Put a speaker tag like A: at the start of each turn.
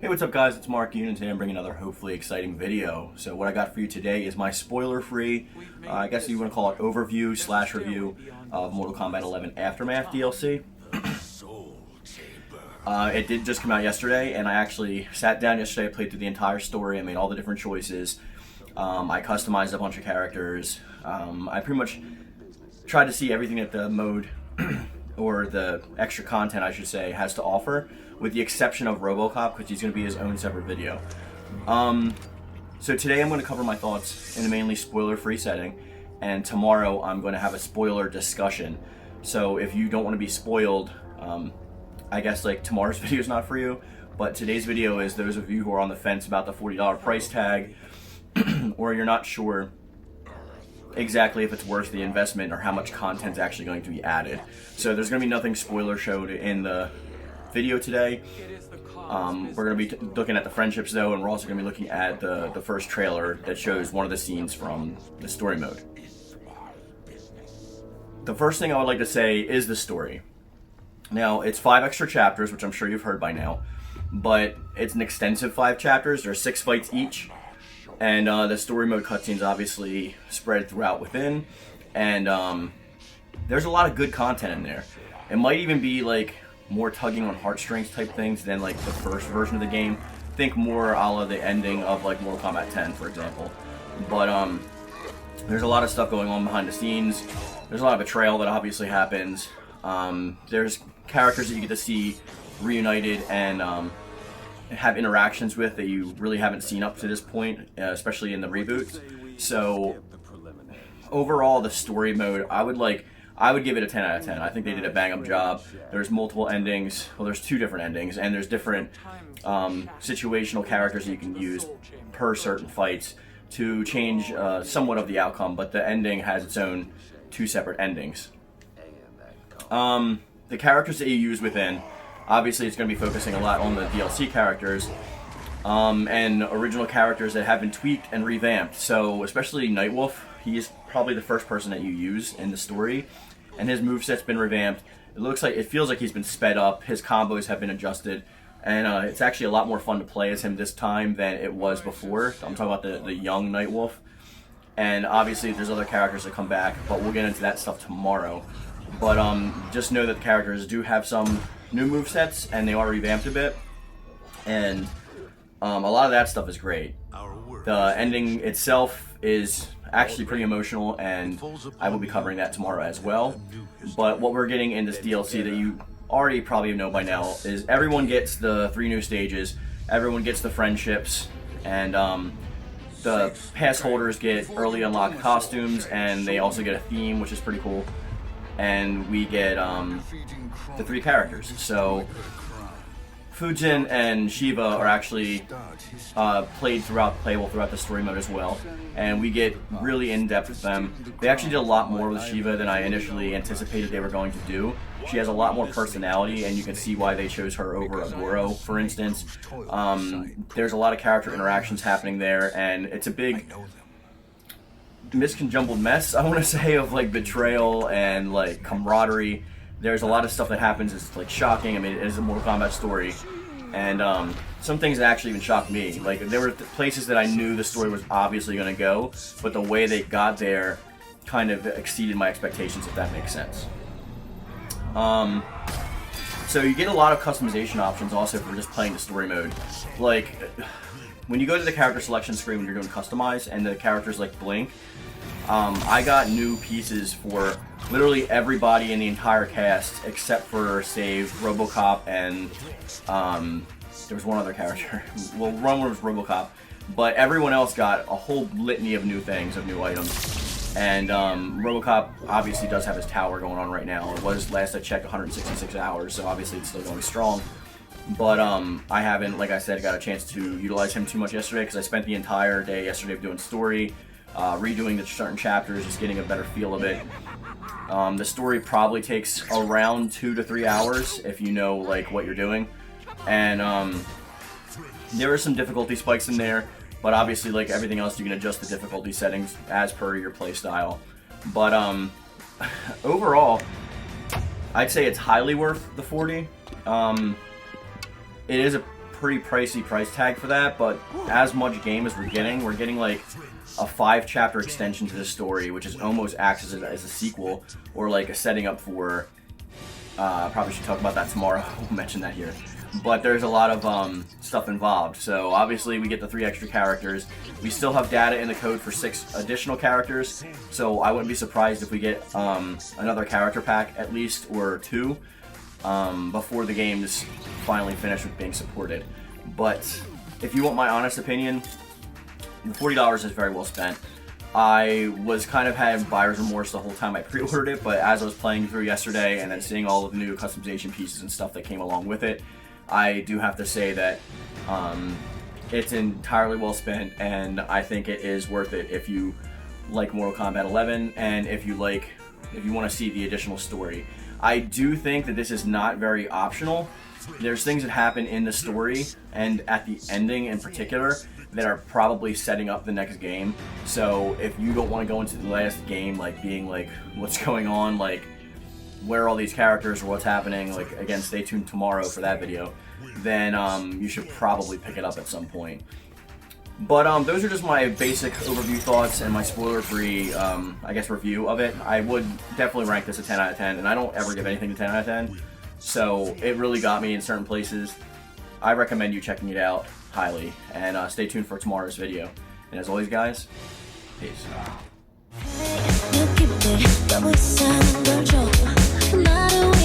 A: Hey, what's up guys, it's Mark Yoon, and today I'm bringing another hopefully exciting video. So what I got for you today is my spoiler-free, I guess you want to call it overview / review of Mortal Kombat 11 Aftermath DLC. It did just come out yesterday, and I actually sat down yesterday, played through the entire story, I made all the different choices. I customized a bunch of characters. I pretty much tried to see everything that the mode, or the extra content I should say, has to offer, with the exception of RoboCop, because he's going to be his own separate video. So today I'm going to cover my thoughts in a mainly spoiler-free setting, and tomorrow I'm going to have a spoiler discussion. So if you don't want to be spoiled, I guess like tomorrow's video is not for you, but today's video is those of you who are on the fence about the $40 price tag, or you're not sure exactly if it's worth the investment or how much content's actually going to be added. So there's going to be nothing spoiler showed in the video today. We're going to be looking at the friendships though, and we're also going to be looking at the first trailer that shows one of the scenes from the story mode. The first thing I would like to say is the story. Now, it's 5 extra chapters, which I'm sure you've heard by now, but it's an extensive 5 chapters. There are 6 fights each, and the story mode cutscenes obviously spread throughout within, and there's a lot of good content in there. It might even be like more tugging on heartstrings type things than like the first version of the game. Think more a la the ending of like Mortal Kombat 10, for example. But there's a lot of stuff going on behind the scenes. There's a lot of betrayal that obviously happens. There's characters that you get to see reunited and have interactions with that you really haven't seen up to this point, especially in the reboot. So overall, the story mode, I would give it a 10 out of 10. I think they did a bang-up job. There's multiple endings. Well, there's 2 different endings, and there's different situational characters that you can use per certain fights to change somewhat of the outcome, but the ending has its own 2 separate endings. The characters that you use within, obviously it's going to be focusing a lot on the DLC characters, and original characters that have been tweaked and revamped. So especially Nightwolf, he is probably the first person that you use in the story, and his moveset's been revamped. It feels like he's been sped up, his combos have been adjusted, and it's actually a lot more fun to play as him this time than it was before. I'm talking about the young Nightwolf. And obviously there's other characters that come back, but we'll get into that stuff tomorrow. But just know that the characters do have some new movesets, and they are revamped a bit, and a lot of that stuff is great. The ending itself is actually pretty emotional, and I will be covering that tomorrow as well. But what we're getting in this DLC that you already probably know by now is everyone gets the 3 new stages, everyone gets the friendships, and the pass holders get early unlocked costumes, and they also get a theme, which is pretty cool. And we get the 3 characters. So Fujin and Shiva are actually playable throughout the story mode as well, and we get really in-depth with them. They actually did a lot more with Shiva than I initially anticipated they were going to do. She has a lot more personality, and you can see why they chose her over Agoro, for instance. There's a lot of character interactions happening there, and it's a big misconjumbled mess, I want to say, of like betrayal and like camaraderie. There's a lot of stuff that happens. It's like shocking. I mean, it is a Mortal Kombat story, and some things that actually even shocked me. Like there were places that I knew the story was obviously going to go, but the way they got there kind of exceeded my expectations, if that makes sense. So you get a lot of customization options also for just playing the story mode. Like when you go to the character selection screen when you're doing customize, and the characters like blink, I got new pieces for literally everybody in the entire cast except for, save, RoboCop and there was one other character. Well, one was RoboCop, but everyone else got a whole litany of new things, of new items. And RoboCop obviously does have his tower going on right now. It was, last I checked, 166 hours, so obviously it's still going strong. But I haven't, like I said, got a chance to utilize him too much yesterday, because I spent the entire day yesterday doing story, redoing the certain chapters, just getting a better feel of it. The story probably takes around 2 to 3 hours if you know like what you're doing, and there are some difficulty spikes in there, but obviously like everything else you can adjust the difficulty settings as per your playstyle. But overall, I'd say it's highly worth the $40. It is a pretty pricey price tag for that, but as much game as we're getting like a 5-chapter extension to this story, which is almost acts as a sequel, or like a setting up for, probably should talk about that tomorrow, we'll mention that here. But there's a lot of stuff involved. So obviously we get the 3 extra characters. We still have data in the code for 6 additional characters, so I wouldn't be surprised if we get another character pack at least, or 2, before the game's finally finished with being supported. But if you want my honest opinion, the $40 is very well spent. I was kind of had buyer's remorse the whole time I pre-ordered it, but as I was playing through yesterday and then seeing all of the new customization pieces and stuff that came along with it, I do have to say that it's entirely well spent, and I think it is worth it if you like Mortal Kombat 11 and if you want to see the additional story. I do think that this is not very optional. There's things that happen in the story and at the ending in particular that are probably setting up the next game. So if you don't want to go into the last game like being like, what's going on, like where are all these characters or what's happening, like again, stay tuned tomorrow for that video, then you should probably pick it up at some point. But those are just my basic overview thoughts and my spoiler-free, I guess, review of it. I would definitely rank this a 10 out of 10, and I don't ever give anything a 10 out of 10. So it really got me in certain places. I recommend you checking it out highly, and stay tuned for tomorrow's video. And as always, guys, peace. Hey,